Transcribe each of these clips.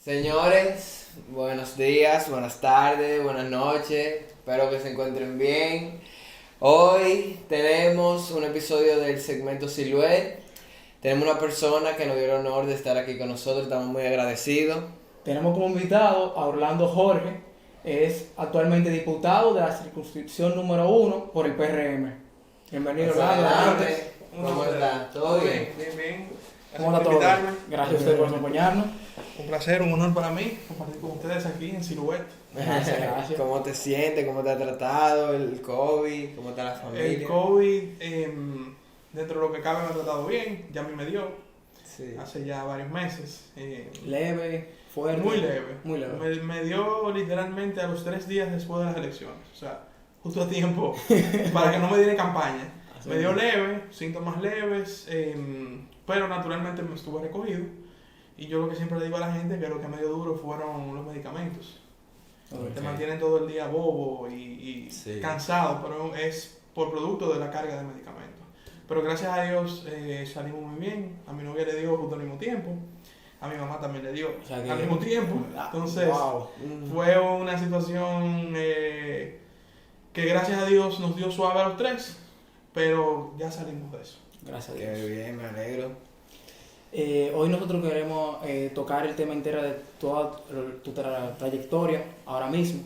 Señores, buenos días, buenas tardes, buenas noches, espero que se encuentren bien. Hoy tenemos un episodio del segmento Silhouette. Tenemos una persona que nos dio el honor de estar aquí con nosotros, estamos muy agradecidos. Tenemos como invitado a Orlando Jorge, es actualmente diputado de la circunscripción número 1 por el PRM. Bienvenido, Orlando. Adelante. ¿Cómo está? ¿Todo bien? Bien. ¿Cómo está todo? Gracias a usted por acompañarnos. Un placer, un honor para mí compartir con ustedes aquí en Silhouette. Gracias. ¿Cómo te sientes? ¿Cómo te ha tratado el COVID? ¿Cómo está la familia? El COVID, dentro de lo que cabe, me ha tratado bien. Ya a mí me dio Sí. hace ya varios meses. Leve, fuerte. Muy leve. Muy leve. Me dio literalmente a los 3 días después de las elecciones. O sea, justo a tiempo para que no me diera campaña. Así Me dio es. leve, síntomas leves, pero naturalmente me estuve recogido. Y yo lo que siempre le digo a la gente que lo que me dio duro fueron los medicamentos. Ok. Te mantienen todo el día bobo y Sí. cansado, pero es por producto de la carga de medicamentos. Pero gracias a Dios salimos muy bien. A mi novia le dio justo al mismo tiempo. A mi mamá también le dio O sea que- al mismo tiempo. Entonces Wow. fue una situación que gracias a Dios nos dio suave a los tres, pero ya salimos de eso. Gracias a Dios. Qué bien, me alegro. Hoy nosotros queremos tocar el tema entero de toda tu trayectoria ahora mismo.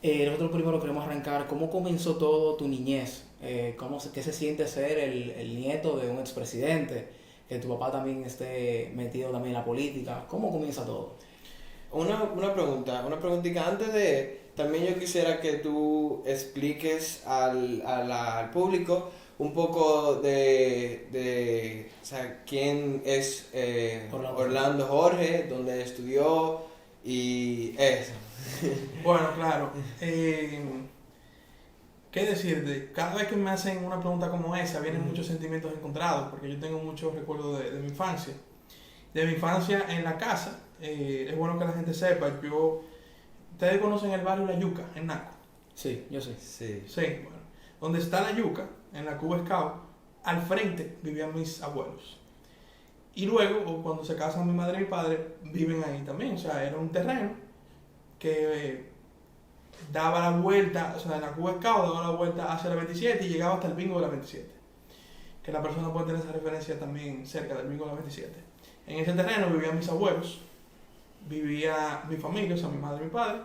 Nosotros primero queremos arrancar cómo comenzó todo tu niñez, qué se siente ser el nieto de un expresidente, que tu papá también esté metido también en la política. ¿Cómo comienza todo? Una preguntita. Antes de, también yo quisiera que tú expliques al público un poco o sea, quién es Orlando Jorge, dónde estudió y eso. Bueno, claro. ¿Qué decirte? Cada vez que me hacen una pregunta como esa, vienen muchos sentimientos encontrados, porque yo tengo muchos recuerdos de mi infancia. De mi infancia en la casa, es bueno que la gente sepa, ustedes conocen el barrio La Yuca, en Naco. Sí, yo sé. Sí. Sí, bueno. Donde está La Yuca, en la Cuba Scout, al frente vivían mis abuelos. Y luego, cuando se casan mi madre y mi padre, viven ahí también. O sea, era un terreno que daba la vuelta, o sea, en la Cuba Scout daba la vuelta hacia la 27 y llegaba hasta el bingo de la 27. Que la persona puede tener esa referencia también cerca del bingo de la 27. En ese terreno vivían mis abuelos, vivía mi familia, o sea, mi madre y mi padre,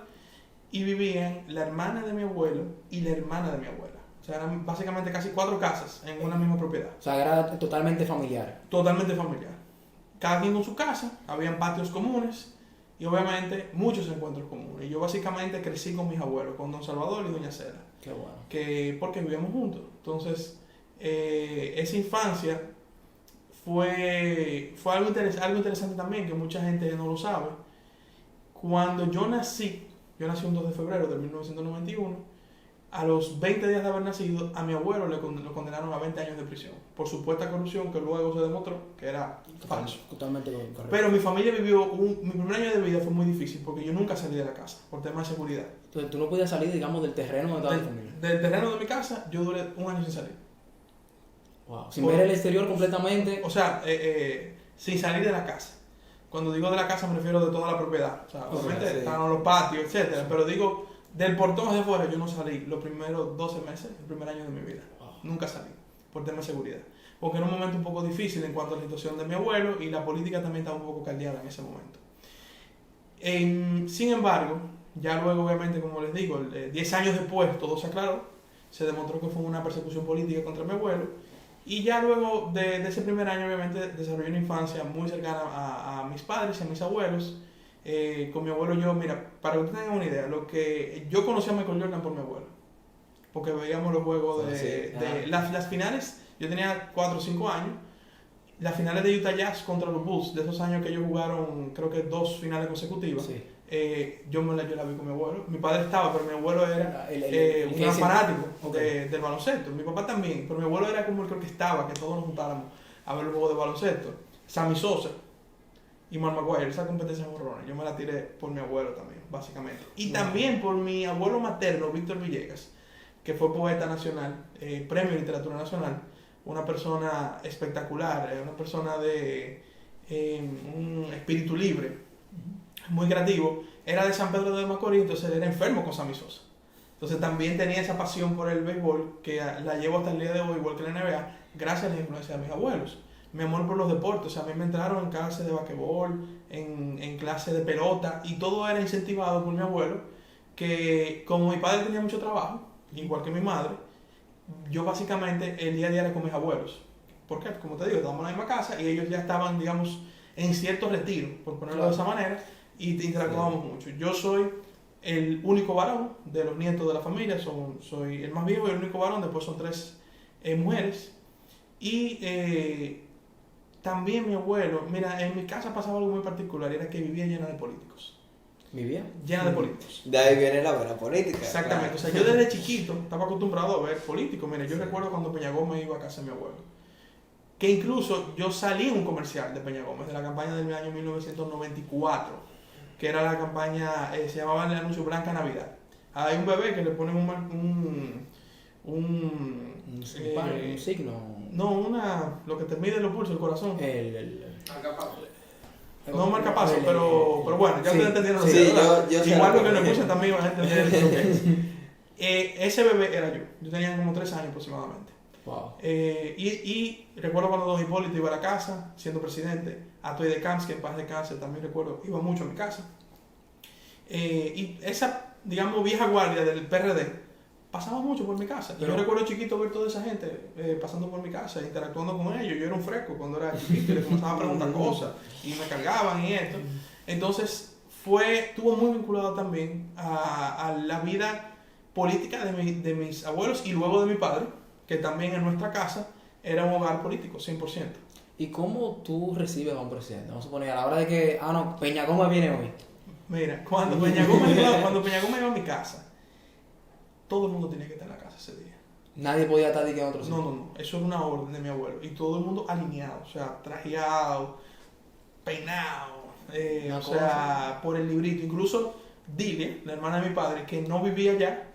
y vivían la hermana de mi abuelo y la hermana de mi abuela. O sea, eran básicamente casi 4 casas en una misma propiedad. O sea, era totalmente familiar. Totalmente familiar. Cada quien con su casa, habían patios comunes y obviamente muchos encuentros comunes. Y yo básicamente crecí con mis abuelos, con don Salvador y doña Cela, Qué bueno. porque vivíamos juntos. Entonces, esa infancia fue algo interesante también, que mucha gente no lo sabe. Cuando yo nací un 2 de febrero de 1991, a los 20 días de haber nacido, a mi abuelo lo condenaron a 20 años de prisión por supuesta corrupción que luego se demostró que era falso. Totalmente correcto. Pero mi familia mi primer año de vida fue muy difícil porque yo nunca salí de la casa por temas de seguridad. Entonces tú no podías salir, digamos, del terreno donde estaba tu familia. Del terreno de mi casa yo duré un año sin salir. Wow. Sin ver el exterior completamente. O sea, sin salir de la casa. Cuando digo de la casa me refiero de toda la propiedad. O sea, obviamente sí. estaban los patios, etcétera. Pero digo, del portón hacia afuera yo no salí los primeros 12 meses, el primer año de mi vida. Wow. Nunca salí, por temas de seguridad. Porque era un momento un poco difícil en cuanto a la situación de mi abuelo y la política también estaba un poco caldeada en ese momento. Sin embargo, ya luego obviamente, como les digo, 10 años después todo se aclaró. Se demostró que fue una persecución política contra mi abuelo. Y ya luego de ese primer año, obviamente, desarrollé una infancia muy cercana a mis padres y a mis abuelos. Con mi abuelo mira, para que ustedes tengan una idea, yo conocí a Michael Jordan por mi abuelo. Porque veíamos los juegos las finales, yo tenía 4 o 5 años. Las finales de Utah Jazz contra los Bulls, de esos años que ellos jugaron, creo que 2 finales consecutivas. Sí. Yo la vi con mi abuelo. Mi padre estaba, pero mi abuelo era un que gran ese- fanático Okay. del baloncesto. Mi papá también, pero mi abuelo era como el que orquestaba, que todos nos juntáramos a ver el juego de baloncesto. Sammy Sosa y Mark Maguire, esa competencia de jorrones, yo me la tiré por mi abuelo también, básicamente. Y también por mi abuelo materno, Víctor Villegas, que fue poeta nacional, premio de literatura nacional, una persona espectacular, una persona de un espíritu libre. muy creativo, era de San Pedro de Macorís, entonces él era enfermo con Sammy Sosa. Entonces también tenía esa pasión por el béisbol que la llevo hasta el día de hoy, igual que la NBA, gracias a la influencia de mis abuelos. Mi amor por los deportes, o sea, a mí me entraron en clases de basquetbol, en clases de pelota, y todo era incentivado por mi abuelo, que como mi padre tenía mucho trabajo, igual que mi madre, yo básicamente el día a día era con mis abuelos. ¿Por qué? Como te digo, estábamos en la misma casa y ellos ya estaban, digamos, en cierto retiro, por ponerlo de esa manera, y interactuábamos mucho. Yo soy el único varón de los nietos de la familia, soy el más viejo y el único varón, después son 3 mujeres. Y también mi abuelo, mira, en mi casa pasaba algo muy particular, era que vivía llena de políticos. ¿Vivía? Llena de políticos. De ahí viene la buena política. Exactamente, Claro. o sea, yo desde chiquito estaba acostumbrado a ver políticos. Mira, yo recuerdo cuando Peña Gómez iba a casa de mi abuelo, que incluso yo salí en un comercial de Peña Gómez, de la campaña del año 1994, que era la campaña, se llamaba el anuncio Blanca Navidad. Hay un bebé que le ponen Un signo. no, lo que te mide los pulsos, el corazón. No El marcapaso, pero bueno, ya sí, ustedes entendieron lo sí, que es, ¿verdad? yo sé Igual lo lo que que nos es. escuchan también van a entender lo que es. Ese bebé era yo. Yo tenía como 3 años aproximadamente. Wow. Y recuerdo cuando don Hipólito iba a la casa, siendo presidente, Atoy de Camps, que en paz descanse, también recuerdo, iba mucho a mi casa. Y esa, digamos, vieja guardia del PRD pasaba mucho por mi casa. Pero, yo recuerdo chiquito ver toda esa gente pasando por mi casa, interactuando con ellos. Yo era un fresco cuando era chiquito y les comenzaba a preguntar cosas y me cargaban y esto. Entonces, estuvo muy vinculado también a la vida política de mis abuelos y luego de mi padre, que también en nuestra casa era un hogar político, 100%. ¿Y cómo tú recibes a un presidente? Vamos a suponer, a la hora de que, no, Peña Gómez viene hoy. Mira, cuando Peña Gómez iba a mi casa, todo el mundo tenía que estar en la casa ese día. Nadie podía estar en otro sitio. No, eso era una orden de mi abuelo. Y todo el mundo alineado, o sea, trajeado, peinado, o sea, por el librito. Incluso Dilia, la hermana de mi padre, que no vivía allá,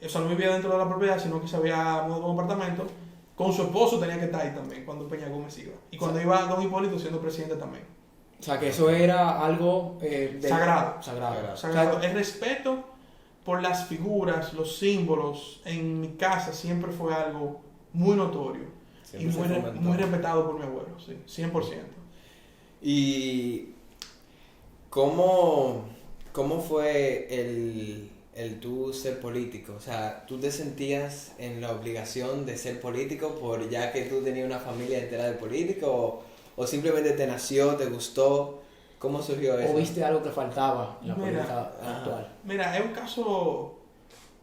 o sea, no vivía dentro de la propiedad, sino que se había mudado a un apartamento, con su esposo tenía que estar ahí también cuando Peña Gómez iba. Y cuando iba don Hipólito siendo presidente también. O sea, que eso era algo Sagrado. Sagrado. El respeto por las figuras, los símbolos, en mi casa siempre fue algo muy notorio. Siempre y se fomentó. muy respetado por mi abuelo, sí, 100%. ¿Y cómo fue el tú ser político? O sea, ¿tú te sentías en la obligación de ser político por ya que tú tenías una familia entera de políticos? ¿O simplemente te nació, te gustó? ¿Cómo surgió eso? ¿O viste algo que faltaba en la Mira, política actual? Mira, es un caso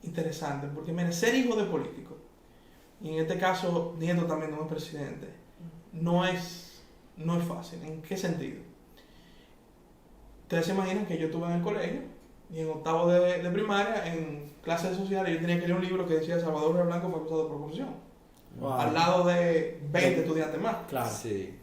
interesante, porque mira, ser hijo de político, y en este caso nieto también de un presidente, no es fácil. ¿En qué sentido? Ustedes se imaginan que yo estuve en el colegio, y en octavo de primaria, en clases sociales, yo tenía que leer un libro que decía Salvador Río Blanco fue acusado por corrupción. Wow. Al lado de 20 estudiantes más. Claro. Sí.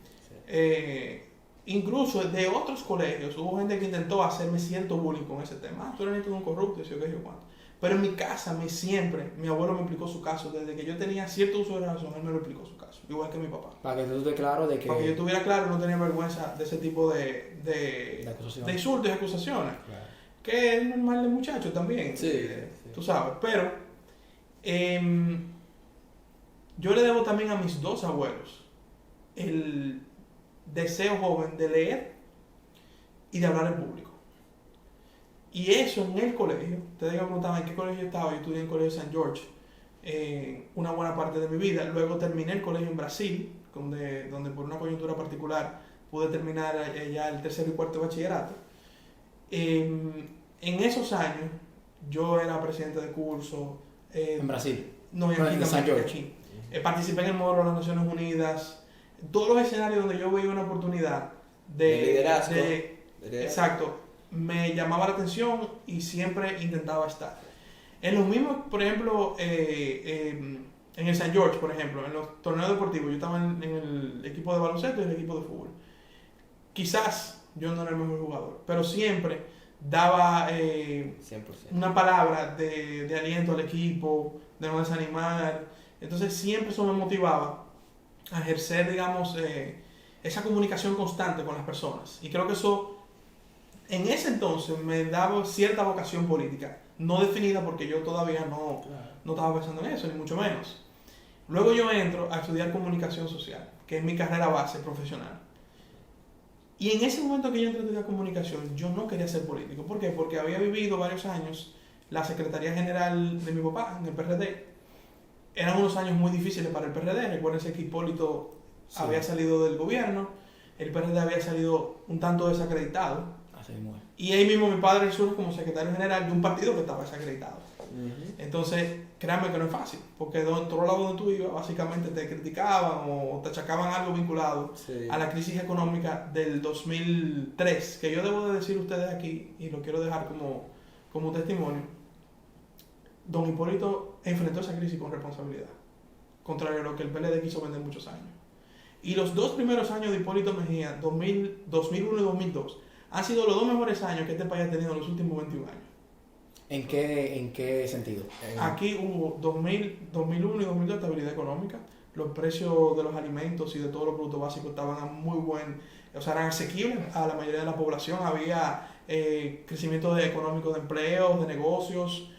Incluso de otros colegios hubo gente que intentó hacerme cierto bullying con ese tema. Tú eres nieto de un corrupto, y yo cuánto. Pero en mi casa, mi abuelo me explicó su caso. Desde que yo tenía cierto uso de razón, él me lo explicó su caso. Igual que mi papá. Para que tú estés claro de que... Para que yo estuviera claro, no tenía vergüenza de ese tipo de insultos y acusaciones. Claro. Que es normal de muchachos también. Sí. Tú sabes. Pero yo le debo también a mis 2 abuelos el deseo joven de leer y de hablar en público. Y eso en el colegio, ustedes me preguntaban en qué colegio yo estaba. Yo estudié en el colegio St. George una buena parte de mi vida. Luego terminé el colegio en Brasil, donde por una coyuntura particular pude terminar ya el 3er y 4º bachillerato. En esos años yo era presidente de curso. en Brasil. No, y aquí en también, St. George. aquí. Participé en el módulo de las Naciones Unidas. Todos los escenarios donde yo veía una oportunidad De liderazgo. Exacto. Me llamaba la atención y siempre intentaba estar. En los mismos, por ejemplo, en el St. George, por ejemplo, en los torneos deportivos, yo estaba en el equipo de baloncesto y en el equipo de fútbol. Quizás yo no era el mejor jugador, pero siempre daba 100%. una palabra de aliento al equipo, de no desanimar. Entonces siempre eso me motivaba a ejercer, digamos, esa comunicación constante con las personas. Y creo que eso en ese entonces me daba cierta vocación política, no definida porque yo todavía no estaba pensando en eso, ni mucho menos. Luego yo entro a estudiar comunicación social, que es mi carrera base profesional. Y en ese momento que yo entré a estudiar comunicación, yo no quería ser político. ¿Por qué? Porque había vivido varios años la Secretaría General de mi papá en el PRD. Eran unos años muy difíciles para el PRD. Recuérdense que Hipólito había salido del gobierno, el PRD había salido un tanto desacreditado. Así mismo es. Y ahí mismo mi padre surge como secretario general de un partido que estaba desacreditado. Entonces, créanme que no es fácil, porque de otro lado donde tú ibas, básicamente te criticaban o te achacaban algo vinculado a la crisis económica del 2003, que yo debo de decir a ustedes aquí, y lo quiero dejar como testimonio, don Hipólito enfrentó esa crisis con responsabilidad, contrario a lo que el PLD quiso vender muchos años. Y los 2 primeros años de Hipólito Mejía, 2001 y 2002, han sido los 2 mejores años que este país ha tenido en los últimos 21 años. ¿En qué sentido? Aquí hubo 2001 y 2002 estabilidad económica. Los precios de los alimentos y de todos los productos básicos estaban a muy buen, o sea, eran asequibles a la mayoría de la población. Había crecimiento económico de empleos, de negocios.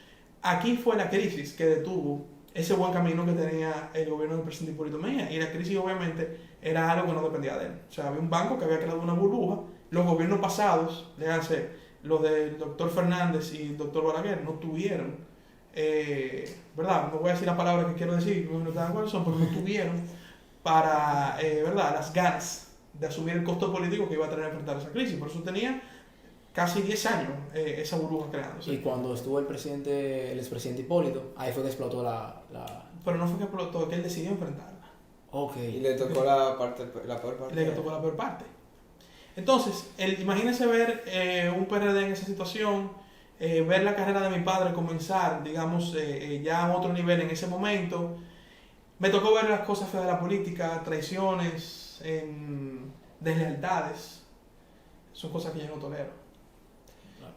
Aquí fue la crisis que detuvo ese buen camino que tenía el gobierno del presidente Hipólito Mejía. Y la crisis obviamente era algo que no dependía de él. O sea, había un banco que había creado una burbuja. Los gobiernos pasados, léanse, los del doctor Fernández y el doctor Balaguer, no tuvieron, ¿verdad? No voy a decir la palabra que quiero decir, no están cuáles son, pero no tuvieron para, ¿verdad? Las ganas de asumir el costo político que iba a tener que enfrentar esa crisis. Por eso tenía casi 10 años esa burbuja creándose. Y cuando estuvo el expresidente Hipólito, ahí fue que explotó la... Pero no fue que explotó, que él decidió enfrentarla. Ok. Y le tocó la peor parte. Le tocó la peor parte. Entonces, imagínense ver un PRD en esa situación, ver la carrera de mi padre comenzar, digamos, ya a otro nivel en ese momento. Me tocó ver las cosas feas de la política, traiciones, deslealtades. Son cosas que yo no tolero.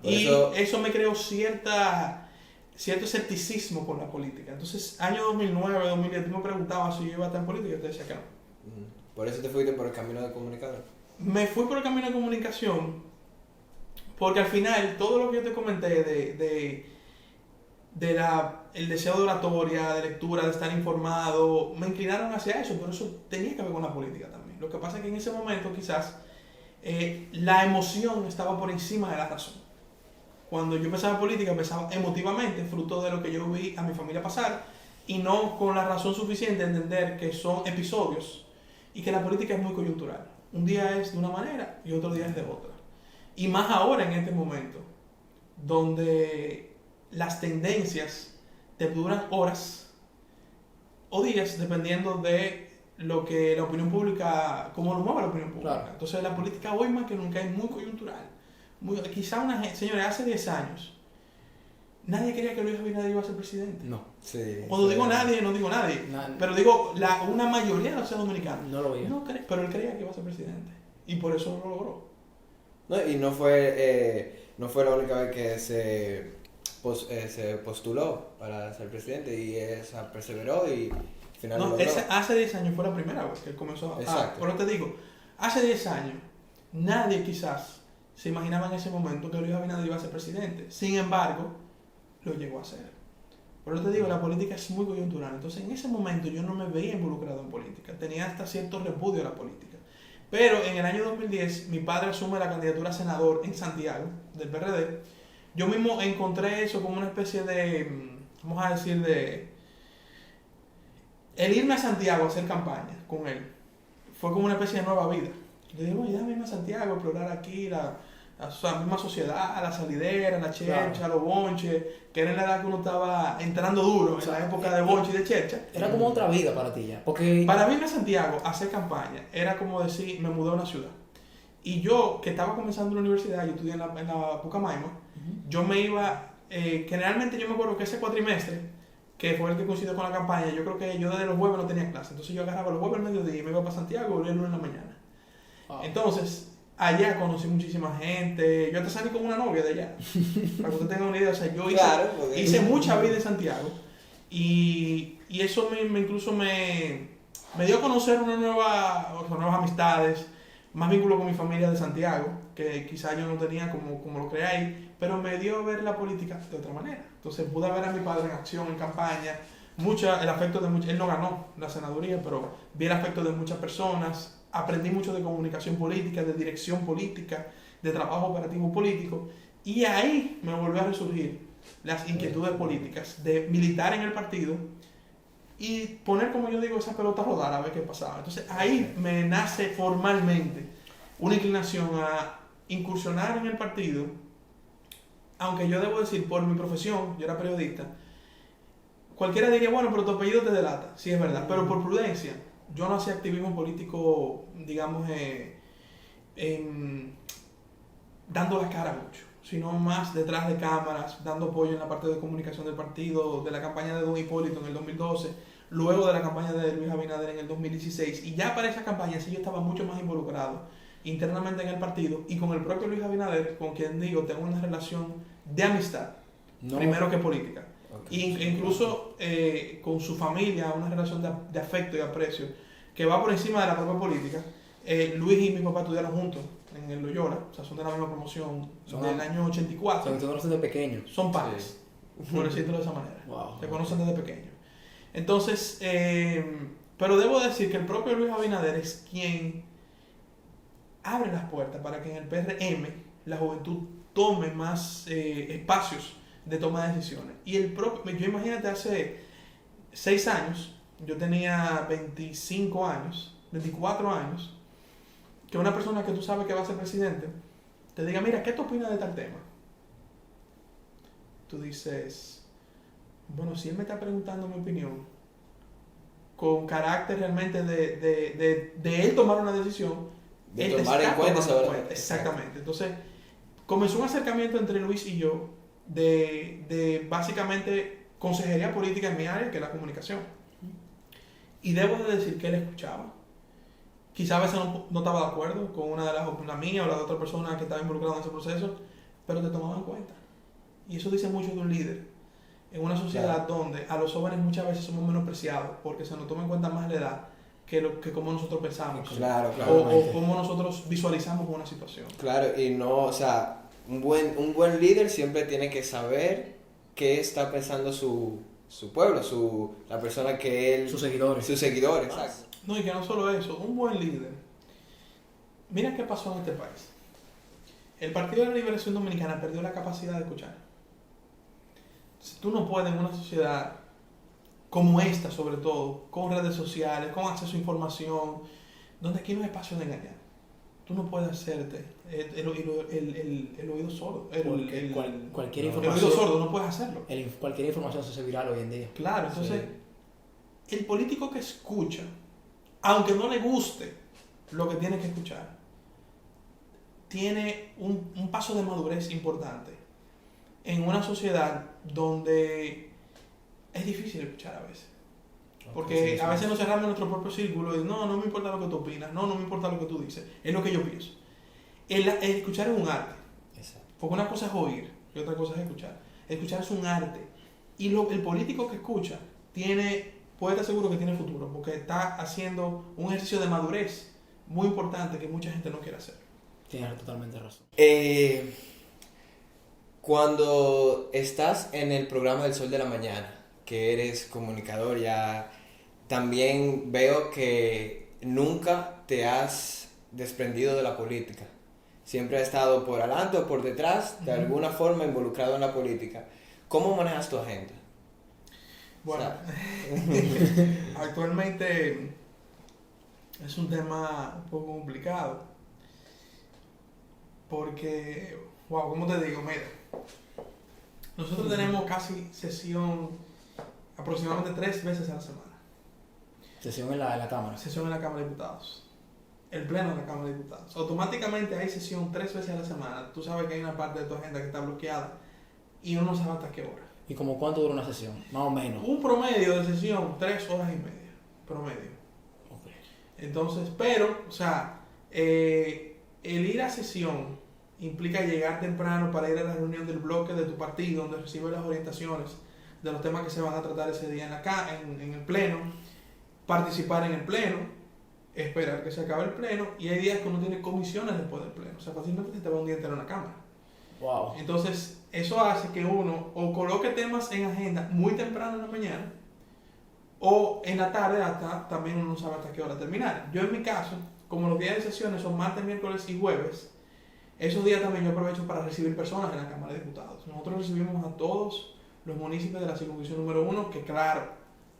Y eso me creó cierto escepticismo con la política. Entonces, año 2009, 2010, tú me preguntabas si yo iba a estar en política y yo te decía que no. Por eso te fuiste por el camino de comunicador. Me fui por el camino de comunicación porque al final todo lo que yo te comenté el deseo de oratoria, de lectura, de estar informado, me inclinaron hacia eso, pero eso tenía que ver con la política también. Lo que pasa es que en ese momento quizás la emoción estaba por encima de la razón. Cuando yo pensaba política, pensaba emotivamente, fruto de lo que yo vi a mi familia pasar, y no con la razón suficiente de entender que son episodios y que la política es muy coyuntural. Un día es de una manera y otro día es de otra. Y más ahora en este momento, donde las tendencias te duran horas o días dependiendo de lo que la opinión pública, cómo lo mueve la opinión pública. Claro. Entonces la política hoy más que nunca es muy coyuntural. Quizá señores, hace 10 años nadie quería que Luis Abinader iba a ser presidente. No. Sí, Cuando digo nadie, no digo nadie. Pero digo, una mayoría de los dominicanos. No lo veía. No pero él creía que iba a ser presidente. Y por eso lo logró. No, y no fue la única vez que se postuló para ser presidente y perseveró y finalmente logró. Hace 10 años fue la primera vez que él comenzó a... Pero te digo, hace 10 años nadie quizás se imaginaba en ese momento que Luis Abinader iba a ser presidente. Sin embargo, lo llegó a hacer. Por eso te digo, la política es muy coyuntural. Entonces, en ese momento yo no me veía involucrado en política. Tenía hasta cierto repudio a la política. Pero en el año 2010, mi padre asume la candidatura a senador en Santiago, del PRD. Yo mismo encontré eso como una especie de, vamos a decir, el irme a Santiago a hacer campaña con él. Fue como una especie de nueva vida. Yo digo, ya irme a Santiago, explorar aquí la misma sociedad, la salidera, la chercha, claro, los bonches, que era en la edad que uno estaba entrando duro, o sea, en la época de bonche y de chercha. Era como otra vida para ti ya. Porque... Para mí irme a Santiago a hacer campaña era como decir, me mudé a una ciudad. Y yo, que estaba comenzando la universidad, yo estudié en la Pucamaima, yo me iba, generalmente yo me acuerdo que ese cuatrimestre, que fue el que coincidió con la campaña, yo creo que yo desde los jueves no tenía clase, entonces yo agarraba los jueves al mediodía y me iba para Santiago y volvía el lunes en la mañana. Entonces, allá conocí muchísima gente. Yo hasta salí con una novia de allá. Para que usted tenga una idea. O sea, yo hice mucha vida en Santiago. Y eso incluso me dio a conocer nuevas amistades. más vínculo con mi familia de Santiago, que quizá yo no tenía como lo creáis, pero me dio ver la política de otra manera. Entonces pude ver a mi padre en acción, en campaña, el afecto de muchas, él no ganó la senaduría, pero vi el afecto de muchas personas, aprendí mucho de comunicación política, de dirección política, de trabajo operativo político, y ahí me volvió a resurgir las inquietudes políticas de militar en el partido y poner, como yo digo, esa pelota a rodar a ver qué pasaba. Entonces ahí me nace formalmente una inclinación a incursionar en el partido, aunque yo debo decir, por mi profesión, yo era periodista, cualquiera diría, bueno, pero tu apellido te delata, sí es verdad, pero por prudencia, yo no hacía activismo político, digamos, dando la cara mucho, sino más detrás de cámaras, dando apoyo en la parte de comunicación del partido, de la campaña de Don Hipólito en el 2012, luego de la campaña de Luis Abinader en el 2016, y ya para esa campaña sí yo estaba mucho más involucrado internamente en el partido y con el propio Luis Abinader, con quien digo, tengo una relación de amistad, primero que política. Incluso con su familia, una relación de afecto y aprecio que va por encima de la propia política. Luis y mi papá estudiaron juntos en el Loyola, o sea, son de la misma promoción del año 84. Se conocen de pequeño. Son pares, por decirlo de esa manera. Wow. Se conocen desde pequeño. Entonces, pero debo decir que el propio Luis Abinader es quien abre las puertas para que en el PRM la juventud tome más espacios de toma de decisiones. Y yo imagínate, hace 6 años, yo tenía 25 años, 24 años, que una persona que tú sabes que va a ser presidente, te diga, mira, ¿qué tú opinas de tal tema? Tú dices, bueno, si él me está preguntando mi opinión, con carácter realmente de él tomar una decisión, de él tomar en cuenta esa verdad. Exactamente. Entonces, comenzó un acercamiento entre Luis y yo de básicamente consejería política en mi área, que es la comunicación. Y debo de decir que él escuchaba. Quizá a veces no estaba de acuerdo con una de la mía o la de otra persona que estaba involucrada en ese proceso, pero te tomaba en cuenta. Y eso dice mucho de un líder. En una sociedad donde a los jóvenes muchas veces somos menospreciados porque se nos toma en cuenta más la edad que como nosotros pensamos. Claro. O cómo nosotros visualizamos una situación. Claro, y no, o sea, un buen líder siempre tiene que saber qué está pensando su pueblo, la persona que él... Sus seguidores. Sus seguidores, exacto. No, y que no solo eso, un buen líder. Mira qué pasó en este país. El Partido de la Liberación Dominicana perdió la capacidad de escuchar. Tú no puedes en una sociedad como esta, sobre todo, con redes sociales, con acceso a información, donde aquí no hay espacio de engañar. Tú no puedes hacerte el oído sordo. Cualquier El información. oído sordo, no puedes hacerlo. Cualquier información se hace viral hoy en día. Claro, entonces, el político que escucha, aunque no le guste lo que tiene que escuchar, tiene un paso de madurez importante en una sociedad donde es difícil escuchar a veces. Porque a veces nos cerramos en nuestro propio círculo y no me importa lo que tú opinas, no me importa lo que tú dices, es lo que yo pienso. El escuchar es un arte. Exacto. Porque una cosa es oír y otra cosa es escuchar. Escuchar es un arte. Y el político que escucha puede estar seguro que tiene futuro, porque está haciendo un ejercicio de madurez muy importante que mucha gente no quiere hacer. Tienes totalmente razón. Cuando estás en el programa del Sol de la Mañana, que eres comunicador ya, también veo que nunca te has desprendido de la política. Siempre has estado por adelante o por detrás, de alguna forma involucrado en la política. ¿Cómo manejas tu agenda? Bueno, actualmente es un tema un poco complicado. Porque, ¿cómo te digo? Mira, nosotros tenemos casi sesión aproximadamente 3 veces a la semana. Sesión en la Cámara. Sesión en la Cámara de Diputados. El pleno de la Cámara de Diputados. Automáticamente hay sesión 3 veces a la semana. Tú sabes que hay una parte de tu agenda que está bloqueada y uno no sabe hasta qué hora. ¿Y como cuánto dura una sesión? Más o menos. Un promedio de sesión, 3 horas y media. Promedio. Okay. Entonces, pero, o sea, el ir a sesión implica llegar temprano para ir a la reunión del bloque de tu partido, donde recibes las orientaciones de los temas que se van a tratar ese día en el pleno, participar en el pleno, esperar que se acabe el pleno, y hay días que uno tiene comisiones después del pleno, o sea, fácilmente se te va un día entero en la cámara. Wow. Entonces, eso hace que uno o coloque temas en agenda muy temprano en la mañana, o en la tarde hasta, también uno no sabe hasta qué hora terminar. Yo en mi caso, como los días de sesiones son martes, miércoles y jueves, esos días también yo aprovecho para recibir personas en la Cámara de Diputados. Nosotros recibimos a todos los municipios de la circunscripción número 1 que, claro,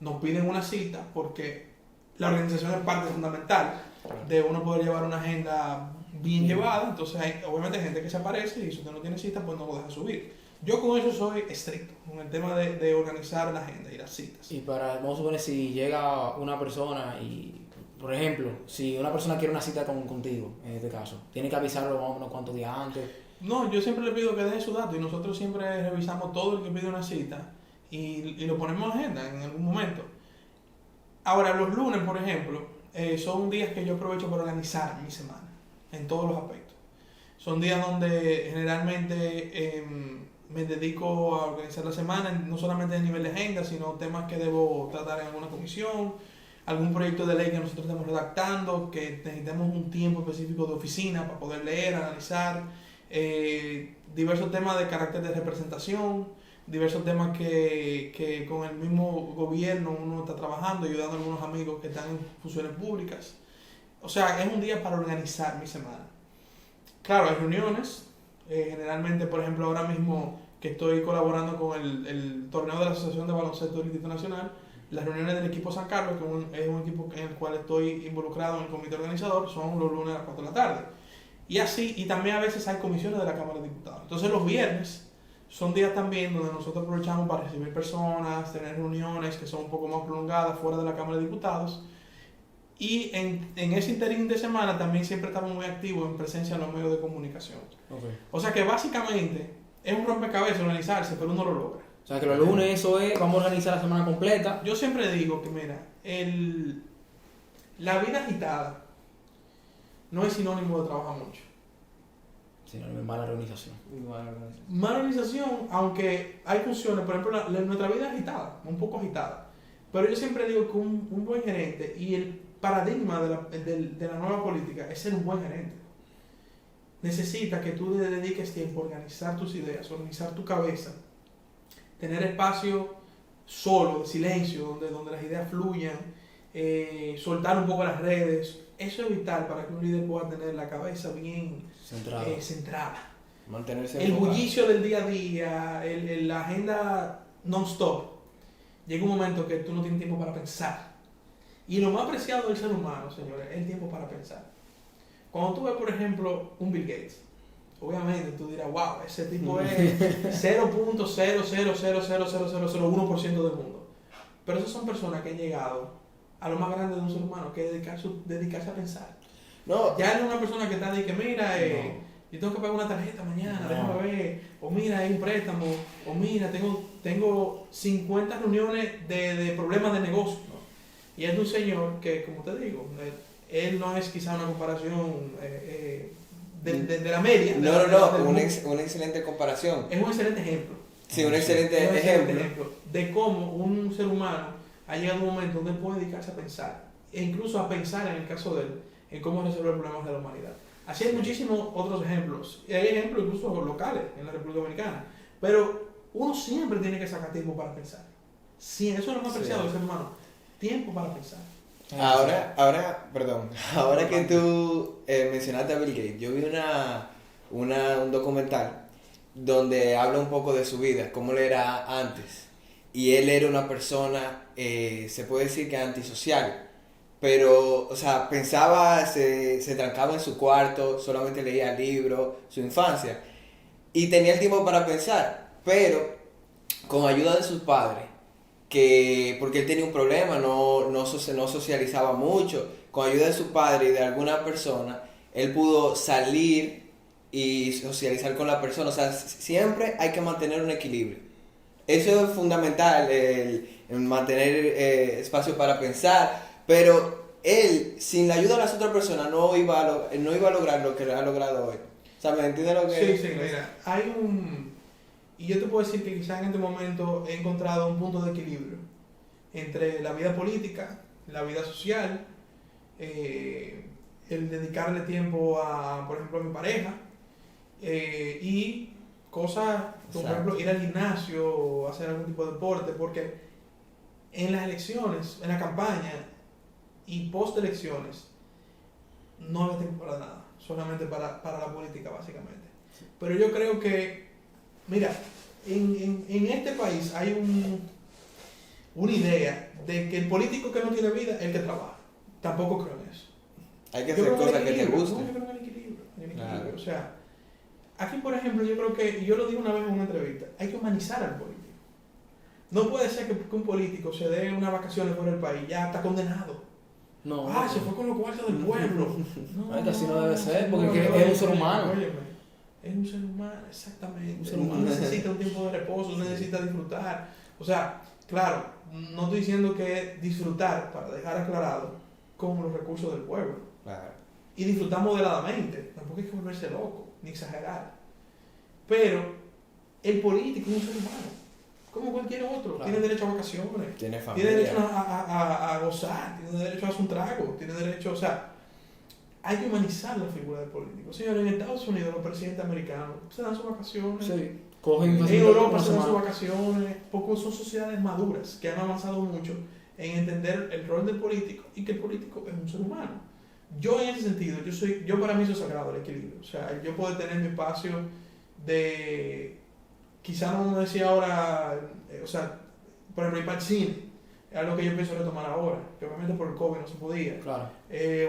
nos piden una cita porque la organización es parte fundamental de uno poder llevar una agenda bien llevada. Entonces, obviamente hay gente que se aparece y si usted no tiene cita, pues no lo deja subir. Yo con eso soy estricto, con el tema de organizar la agenda y las citas. Y vamos a suponer, si llega una persona y, por ejemplo, si una persona quiere una cita contigo, en este caso, tiene que avisarlo más o menos cuántos días antes. No, yo siempre le pido que deje su dato y nosotros siempre revisamos todo el que pide una cita y lo ponemos en agenda en algún momento. Ahora, los lunes, por ejemplo, son días que yo aprovecho para organizar mi semana en todos los aspectos. Son días donde generalmente me dedico a organizar la semana, no solamente a nivel de agenda, sino temas que debo tratar en alguna comisión, algún proyecto de ley que nosotros estamos redactando, que necesitemos un tiempo específico de oficina para poder leer, analizar, diversos temas de carácter de representación, diversos temas que con el mismo gobierno uno está trabajando, ayudando a algunos amigos que están en funciones públicas. O sea, es un día para organizar mi semana. Claro, hay reuniones, generalmente, por ejemplo, ahora mismo que estoy colaborando con el torneo de la Asociación de Baloncesto del Distrito Nacional, las reuniones del equipo San Carlos, que es un equipo en el cual estoy involucrado en el comité organizador, son los lunes a las 4 de la tarde. Y así, y también a veces hay comisiones de la Cámara de Diputados. Entonces los viernes son días también donde nosotros aprovechamos para recibir personas, tener reuniones que son un poco más prolongadas fuera de la Cámara de Diputados. Y en ese interín de semana también siempre estamos muy activos en presencia en los medios de comunicación. Okay. O sea que básicamente es un rompecabezas organizarse, pero uno lo logra. O sea que los lunes eso es, vamos a organizar la semana completa. Yo siempre digo que, mira, la vida agitada no es sinónimo de trabajar mucho. Sí, no, mala organización. Mala organización, aunque hay funciones, por ejemplo, nuestra vida es agitada, un poco agitada. Pero yo siempre digo que un buen gerente y el paradigma de la nueva política es ser un buen gerente. Necesita que tú le dediques tiempo a organizar tus ideas, organizar tu cabeza, tener espacio solo, de silencio, donde las ideas fluyan, soltar un poco las redes. Eso es vital para que un líder pueda tener la cabeza bien centrada. Mantenerse El enfocado. bullicio del día a día, la agenda non-stop. Llega un momento que tú no tienes tiempo para pensar. Y lo más preciado del ser humano, señores, es el tiempo para pensar. Cuando tú ves, por ejemplo, un Bill Gates, obviamente tú dirás, wow, ese tipo es 0.0000001% del mundo. Pero esas son personas que han llegado a lo más grande de un ser humano, que es dedicarse a pensar. No, Ya es una persona que está de que, mira, yo tengo que pagar una tarjeta mañana, déjame ver, o mira, hay un préstamo, o mira, tengo 50 reuniones de problemas de negocio. ¿No? Y es de un señor que, como te digo, él no es quizá una comparación de la media. una excelente comparación. Es un excelente ejemplo. Sí, un excelente ejemplo de cómo un ser humano ha llegado a un momento donde puede dedicarse a pensar, e incluso a pensar en el caso de él, en cómo resolver problemas de la humanidad. Así hay muchísimos otros ejemplos, y hay ejemplos incluso locales en la República Dominicana, pero uno siempre tiene que sacar tiempo para pensar. Sí, eso es lo más preciado del ser humano, tiempo para pensar. Ahora que tú mencionaste a Bill Gates, yo vi un documental donde habla un poco de su vida, cómo él era antes. Y él era una persona, se puede decir que antisocial, pero, o sea, pensaba, se trancaba en su cuarto, solamente leía libros, su infancia, y tenía el tiempo para pensar, pero con ayuda de sus padres, porque él tenía un problema, no socializaba mucho, con ayuda de su padre y de alguna persona, él pudo salir y socializar con la persona. O sea, siempre hay que mantener un equilibrio. Eso es fundamental, el mantener espacio para pensar, pero él, sin la ayuda de las otras personas, no iba a lograr lo que ha logrado hoy. O sea, ¿me entiendes lo que Sí, mira, y yo te puedo decir que quizás en este momento he encontrado un punto de equilibrio entre la vida política, la vida social el dedicarle tiempo a, por ejemplo, a mi pareja, y cosas, por ejemplo, ir al gimnasio o hacer algún tipo de deporte, porque en las elecciones, en la campaña y post elecciones, no había tiempo para nada, solamente para la política básicamente. Pero yo creo que, mira, en este país hay una idea de que el político que no tiene vida es el que trabaja. Tampoco creo en eso. Hay que Yo hacer creo cosas en que el te equilibrio. gusten. No, yo creo en el equilibrio. Claro. O sea, aquí por ejemplo, yo creo que, yo lo dije una vez en una entrevista, hay que humanizar al político. No puede ser que un político se dé unas vacaciones por el país, ya está condenado. No. Se fue con los cuartos del pueblo. Ay, que así no debe ser, porque no, es un ser humano. óyeme, es un ser humano, exactamente. Un ser humano. Necesita un tiempo de reposo, necesita disfrutar. O sea, claro, no estoy diciendo que disfrutar, para dejar aclarado, con los recursos del pueblo. Claro. Y disfrutar moderadamente. Tampoco hay que volverse loco, ni exagerar. Pero el político es un ser humano, como cualquier otro. Claro. Tiene derecho a vacaciones. Tiene familia. Tiene derecho a gozar, tiene derecho a hacer un trago, tiene derecho, o sea, hay que humanizar la figura del político. Señores, en Estados Unidos los presidentes americanos se dan sus vacaciones, Sí. Cogen en fácilmente Europa una se dan sus semana. vacaciones, porque son sociedades maduras que han avanzado mucho en entender el rol del político y que el político es un ser humano. Yo en ese sentido, yo para mí eso es sagrado, el equilibrio. O sea, yo puedo tener mi espacio de, quizá no me decía ahora, o sea, por ejemplo, ir para el cine, es algo que yo pienso retomar ahora, que obviamente por el COVID no se podía, Claro.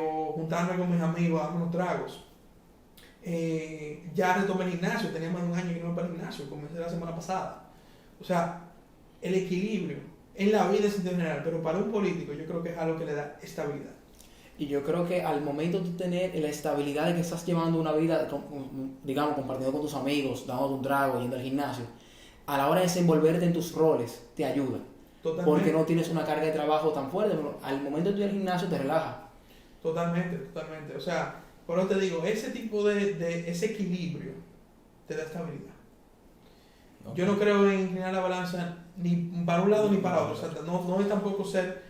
o juntarme con mis amigos a dar unos tragos. Ya retomé el gimnasio, tenía más de un año que no iba para el gimnasio, comencé la semana pasada. O sea, el equilibrio en la vida es en general, pero para un político yo creo que es algo que le da estabilidad. Y yo creo que al momento de tener la estabilidad de que estás llevando una vida, digamos, compartiendo con tus amigos, dándote un trago, yendo al gimnasio, a la hora de desenvolverte en tus roles, te ayuda. Totalmente. Porque no tienes una carga de trabajo tan fuerte, pero al momento de ir al gimnasio te relaja. Totalmente. O sea, por eso te digo, ese tipo ese equilibrio te da estabilidad. Okay. Yo no creo en inclinar la balanza ni para un lado ni para otro. O sea, no es tampoco ser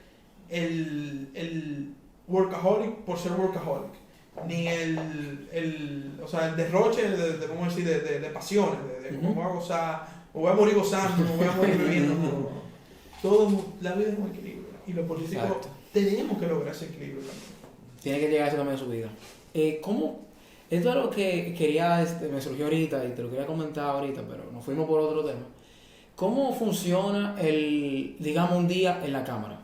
el workaholic por ser workaholic. Ni el derroche ¿cómo decir? De pasiones, de cómo voy a gozar, o voy a morir gozando, o voy a morir bebiendo. La vida es un equilibrio. Y los políticos Exacto. tenemos que lograr ese equilibrio también. Tiene que llegar a eso también en su vida. ¿Cómo? Esto es algo que quería, me surgió ahorita y te lo quería comentar ahorita, pero nos fuimos por otro tema. ¿Cómo funciona digamos, un día en la Cámara?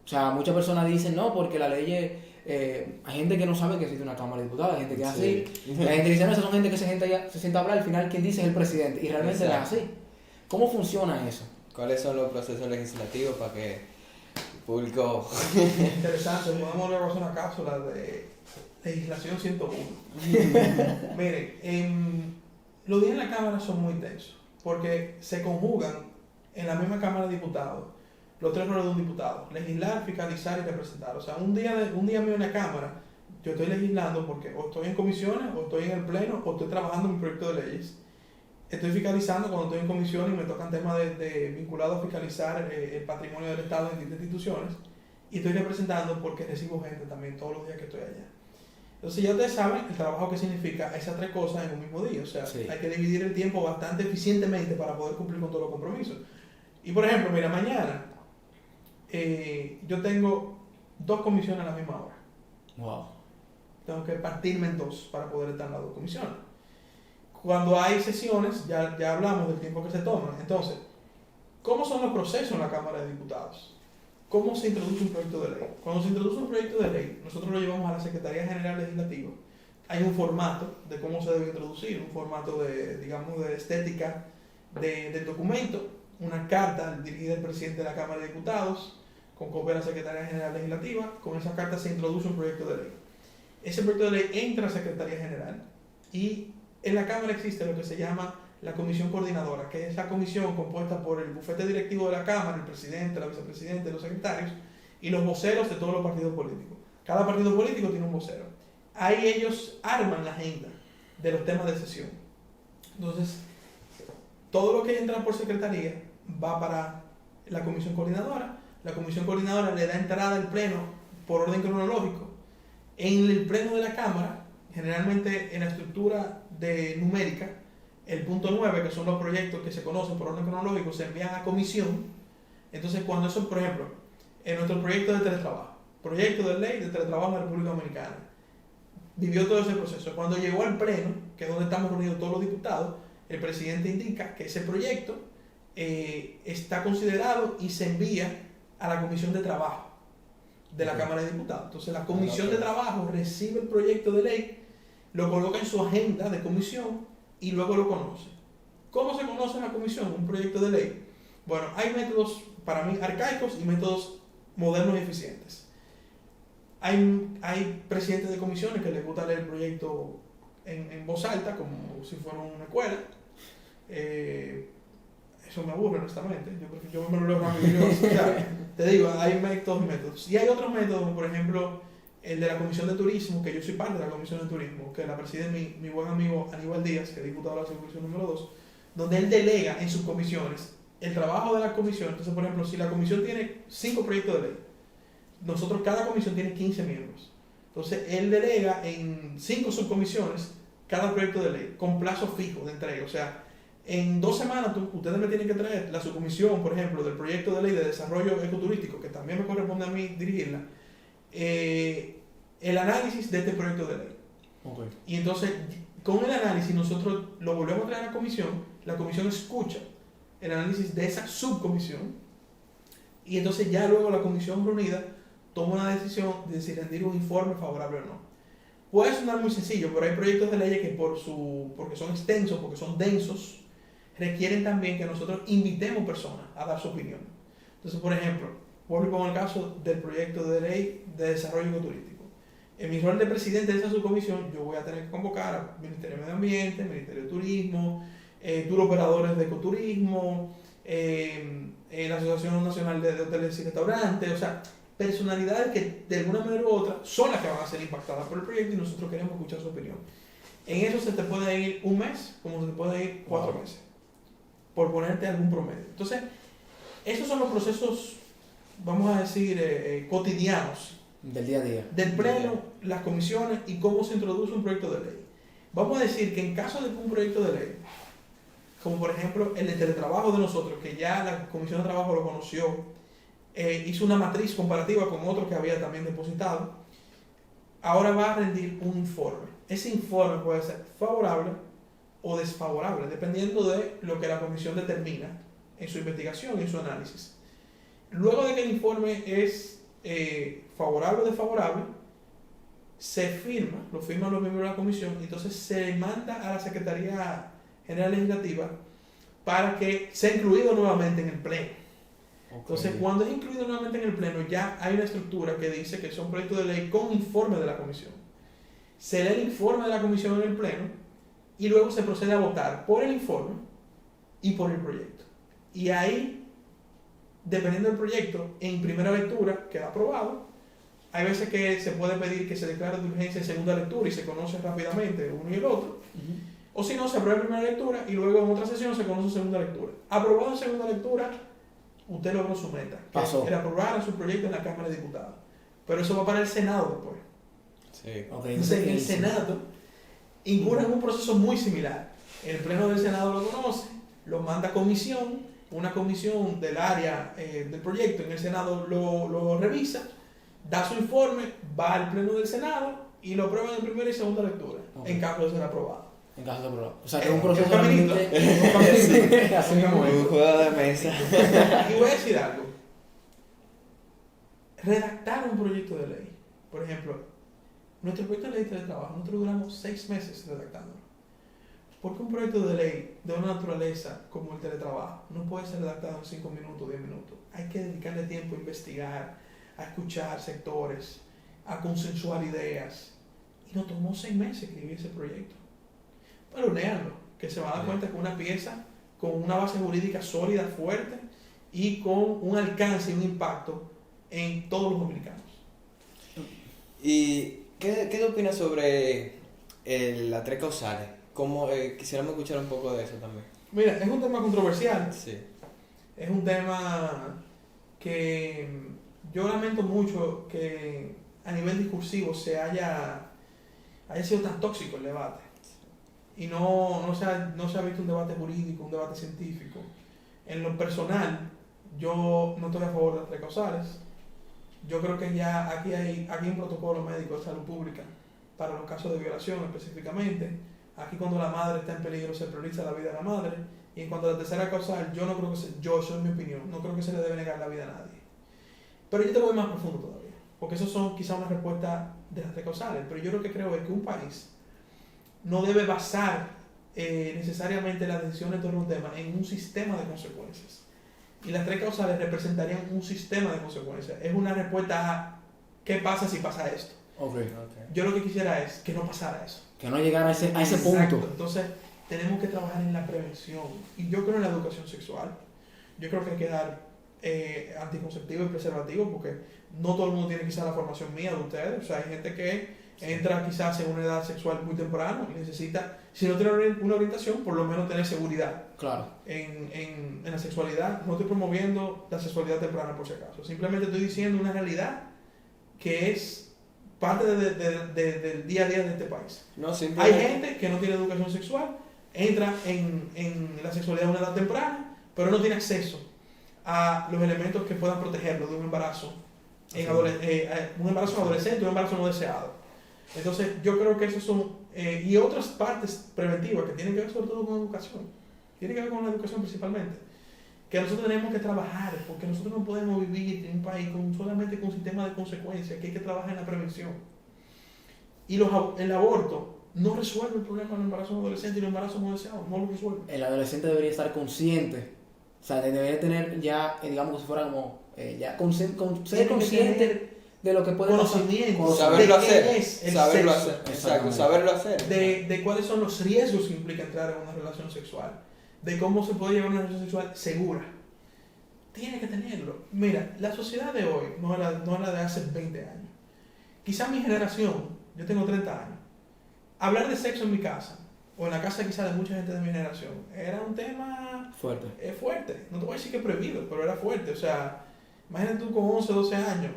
O sea, muchas personas dicen, no, porque la ley hay gente que no sabe que existe una Cámara de Diputados, hay gente que es así. Sí. Hay gente que dice, no, esas son gente que se sienta a hablar, al final quien dice es el presidente, y realmente no es así. ¿Cómo funciona eso? ¿Cuáles son los procesos legislativos para que el público... Interesante, podemos luego hacer una cápsula de legislación 101. Miren, los días en la Cámara son muy tensos, porque se conjugan en la misma Cámara de Diputados los tres roles de un diputado: legislar, fiscalizar y representar. O sea, un día mío en la Cámara, yo estoy legislando porque o estoy en comisiones, o estoy en el pleno, o estoy trabajando en un proyecto de leyes. Estoy fiscalizando cuando estoy en comisión y me tocan temas vinculados a fiscalizar el patrimonio del Estado en distintas instituciones. Y estoy representando porque recibo gente también todos los días que estoy allá. Entonces ya ustedes saben el trabajo que significa esas tres cosas en un mismo día. O sea, Sí. hay que dividir el tiempo bastante eficientemente para poder cumplir con todos los compromisos. Y por ejemplo, mira, mañana yo tengo 2 comisiones a la misma hora. Wow. Tengo que partirme en 2 para poder estar en las 2 comisiones. Cuando hay sesiones, ya hablamos del tiempo que se toma. Entonces, ¿cómo son los procesos en la Cámara de Diputados? ¿Cómo se introduce un proyecto de ley? Cuando se introduce un proyecto de ley, nosotros lo llevamos a la Secretaría General Legislativa. Hay un formato de cómo se debe introducir, un formato de estética del documento, una carta dirigida al presidente de la Cámara de Diputados, con copia de la Secretaría General Legislativa. Con esa carta se introduce un proyecto de ley. Ese proyecto de ley entra a la Secretaría General y en la Cámara existe lo que se llama la Comisión Coordinadora, que es la comisión compuesta por el bufete directivo de la Cámara, el presidente, la vicepresidenta, los secretarios y los voceros de todos los partidos políticos. Cada partido político tiene un vocero. Ahí ellos arman la agenda de los temas de sesión. Entonces, todo lo que entra por secretaría va para la Comisión Coordinadora. La Comisión Coordinadora le da entrada al Pleno por orden cronológico. En el pleno de la Cámara, generalmente en la estructura de numérica, el punto 9, que son los proyectos que se conocen por orden cronológico, se envían a comisión. Entonces, cuando eso, por ejemplo, en nuestro proyecto de teletrabajo, proyecto de ley de teletrabajo en la República Dominicana, vivió todo ese proceso. Cuando llegó al pleno, que es donde estamos reunidos todos los diputados, el presidente indica que ese proyecto está considerado y se envía a la Comisión de Trabajo de la Cámara de Diputados. Entonces la Comisión de Trabajo recibe el proyecto de ley, lo coloca en su agenda de comisión y luego lo conoce. ¿Cómo se conoce en la comisión un proyecto de ley? Bueno, hay métodos para mí arcaicos y métodos modernos y eficientes. Hay presidentes de comisiones que les gusta leer el proyecto en voz alta, como si fuera una escuela. Eso me aburre, honestamente. Yo me lo leo rápido. O sea, te digo, hay métodos y métodos. Y hay otros métodos, como por ejemplo el de la Comisión de Turismo, que yo soy parte de la Comisión de Turismo, que la preside mi buen amigo Aníbal Díaz, que es diputado de la circunscripción número 2, donde él delega en sus comisiones el trabajo de la comisión. Entonces, por ejemplo, si la comisión tiene 5 proyectos de ley, nosotros, cada comisión tiene 15 miembros. Entonces, él delega en 5 subcomisiones cada proyecto de ley, con plazo fijo de entrega. O sea, en 2 semanas ustedes me tienen que traer la subcomisión, por ejemplo, del proyecto de ley de desarrollo ecoturístico, que también me corresponde a mí dirigirla, el análisis de este proyecto de ley. Okay. Y entonces, con el análisis, nosotros lo volvemos a traer a la comisión escucha el análisis de esa subcomisión, y entonces ya luego la comisión reunida toma una decisión de si rendir un informe favorable o no. Puede sonar muy sencillo, pero hay proyectos de ley que porque son extensos, porque son densos, requieren también que nosotros invitemos personas a dar su opinión. Entonces, por ejemplo, vuelvo y pongo el caso del proyecto de ley de desarrollo ecoturístico. En mi rol de presidente de esa subcomisión, yo voy a tener que convocar al Ministerio de Medio Ambiente, Ministerio de Turismo, tour operadores de ecoturismo, la Asociación Nacional de Hoteles y Restaurantes, o sea, personalidades que de alguna manera u otra son las que van a ser impactadas por el proyecto y nosotros queremos escuchar su opinión. En eso se te puede ir un mes, como se te puede ir 4 meses, por ponerte algún promedio. Entonces, esos son los procesos, vamos a decir, cotidianos del día a día, del pleno, las comisiones y cómo se introduce un proyecto de ley. Vamos a decir que en caso de un proyecto de ley, como por ejemplo el de teletrabajo de nosotros, que ya la Comisión de Trabajo lo conoció, hizo una matriz comparativa con otro que había también depositado, ahora va a rendir un informe. Ese informe puede ser favorable o desfavorable, dependiendo de lo que la comisión determina en su investigación y en su análisis. Luego de que el informe es favorable o desfavorable, se firma, lo firman los miembros de la comisión, y entonces se le manda a la Secretaría General Legislativa para que sea incluido nuevamente en el pleno. Okay. Entonces, cuando es incluido nuevamente en el pleno, ya hay una estructura que dice que son proyectos de ley con informe de la comisión. Se lee el informe de la comisión en el pleno y luego se procede a votar por el informe y por el proyecto. Y ahí, dependiendo del proyecto, en primera lectura queda aprobado. Hay veces que se puede pedir que se declare de urgencia en segunda lectura y se conoce rápidamente uno y el otro. O si no, se aprueba en primera lectura y luego en otra sesión se conoce en segunda lectura. Aprobado en segunda lectura, usted logró su meta, que era aprobar su proyecto en la Cámara de Diputados. Pero eso va para el Senado después. Sí. Okay, entonces, el Senado incurre en un proceso muy similar. El Pleno del Senado lo conoce, lo manda a comisión, una comisión del área del proyecto en el Senado lo revisa, da su informe, va al Pleno del Senado y lo aprueban en primera y segunda lectura, en caso de ser aprobado. En caso de aprobado. O sea, que es un proceso realmente así mismo. Un juego de mesa. Y voy a decir algo. Redactar un proyecto de ley. Por ejemplo, nuestro proyecto de ley de teletrabajo, nosotros duramos 6 meses redactándolo. Porque un proyecto de ley de una naturaleza como el teletrabajo no puede ser redactado en 5 minutos, 10 minutos. Hay que dedicarle tiempo a investigar, a escuchar sectores, a consensuar ideas. Y nos tomó 6 meses escribir ese proyecto. Pero léanlo, que se van a dar cuenta que una pieza con una base jurídica sólida, fuerte y con un alcance y un impacto en todos los dominicanos. ¿Y qué opinas sobre las 3 causales? Quisiéramos escuchar un poco de eso también. Mira, es un tema controversial. Sí. Es un tema que yo lamento mucho que a nivel discursivo haya sido tan tóxico el debate. Y no se ha visto un debate jurídico, un debate científico. En lo personal, yo no estoy a favor de las 3 causales. Yo creo que ya aquí hay un protocolo médico de salud pública para los casos de violación específicamente. Aquí cuando la madre está en peligro se prioriza la vida de la madre. Y en cuanto a la tercera causal, yo no creo que eso es mi opinión, no creo que se le debe negar la vida a nadie. Pero yo te voy más profundo todavía, porque eso son quizás una respuesta de las 3 causales. Pero yo lo que creo es que un país no debe basar necesariamente la decisión en torno a un tema en un sistema de consecuencias. Y las 3 causales representarían un sistema de consecuencias. Es una respuesta a ¿qué pasa si pasa esto? Okay. Yo lo que quisiera es que no pasara eso. Que no llegara a ese Exacto. punto. Entonces, tenemos que trabajar en la prevención. Y yo creo en la educación sexual. Yo creo que hay que dar anticonceptivo y preservativo, porque no todo el mundo tiene quizás la formación mía de ustedes. O sea, hay gente que entra quizás en una edad sexual muy temprano y necesita, si no tiene una orientación, por lo menos tener seguridad. Claro. En la sexualidad. No estoy promoviendo la sexualidad temprana por si acaso. Simplemente estoy diciendo una realidad que es parte del día a día de este país. No, hay gente que no tiene educación sexual, entra en la sexualidad a una edad temprana, pero no tiene acceso a los elementos que puedan protegerlo de un embarazo, un embarazo adolescente, un embarazo no deseado. Entonces, yo creo que esos son, y otras partes preventivas que tienen que ver sobre todo con educación, tienen que ver con la educación principalmente, que nosotros tenemos que trabajar, porque nosotros no podemos vivir en un país solamente con un sistema de consecuencias, que hay que trabajar en la prevención. Y el aborto no resuelve el problema del embarazo adolescente y el embarazo no deseado, no lo resuelve. El adolescente debería estar consciente, o sea, debería tener ya, digamos, que si fuera como, ser consciente de lo que puede conocimiento, saberlo hacer, saberlo hacer, exacto, saberlo hacer, de cuáles son los riesgos que implica entrar en una relación sexual, de cómo se puede llevar una relación sexual segura. Tiene que tenerlo. Mira, la sociedad de hoy no es la de hace 20 años. Quizá mi generación, yo tengo 30 años, hablar de sexo en mi casa, o en la casa quizá de mucha gente de mi generación, era un tema fuerte. Fuerte. No te voy a decir que prohibido, pero era fuerte. O sea, imagínate tú con 11, 12 años,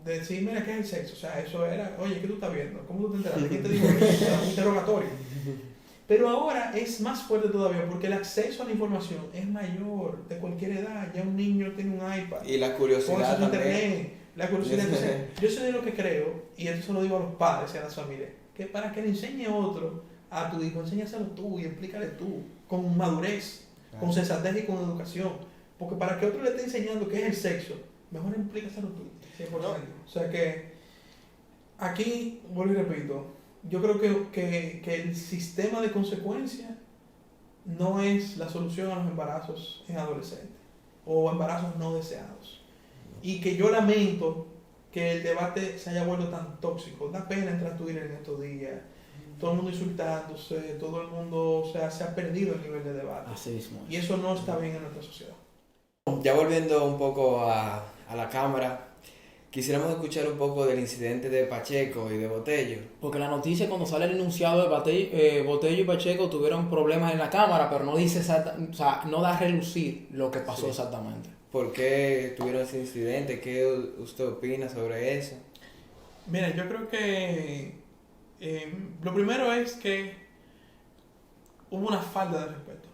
decir, mira, ¿qué es el sexo? O sea, eso era, oye, ¿qué tú estás viendo? ¿Cómo tú te enteraste? ¿Quién te dijo eso? O sea, un interrogatorio. Pero ahora es más fuerte todavía porque el acceso a la información es mayor, de cualquier edad. Ya un niño tiene un iPad. Y la curiosidad también. Internet, la curiosidad. Entonces, yo soy de lo que creo, y esto se lo digo a los padres y a las familias, que para que le enseñe otro a tu hijo, enséñaselo tú y explícale tú, con madurez, con sensatez y con educación. Porque para que otro le esté enseñando qué es el sexo, mejor explícaselo tú, 100%. O sea que, aquí, vuelvo y repito, yo creo que el sistema de consecuencias no es la solución a los embarazos en adolescentes o embarazos no deseados. Y que yo lamento que el debate se haya vuelto tan tóxico. Da pena entrar a Twitter en estos días, todo el mundo insultándose, todo el mundo, o sea, se ha perdido el nivel de debate. Así mismo. Y eso no está bien en nuestra sociedad. Ya volviendo un poco a la cámara, quisiéramos escuchar un poco del incidente de Pacheco y de Botello. Porque la noticia, cuando sale el enunciado de Botello y Pacheco tuvieron problemas en la cámara, pero no dice o sea, no da a relucir lo que pasó exactamente. ¿Por qué tuvieron ese incidente? ¿Qué usted opina sobre eso? Mira, yo creo que lo primero es que hubo una falta de respeto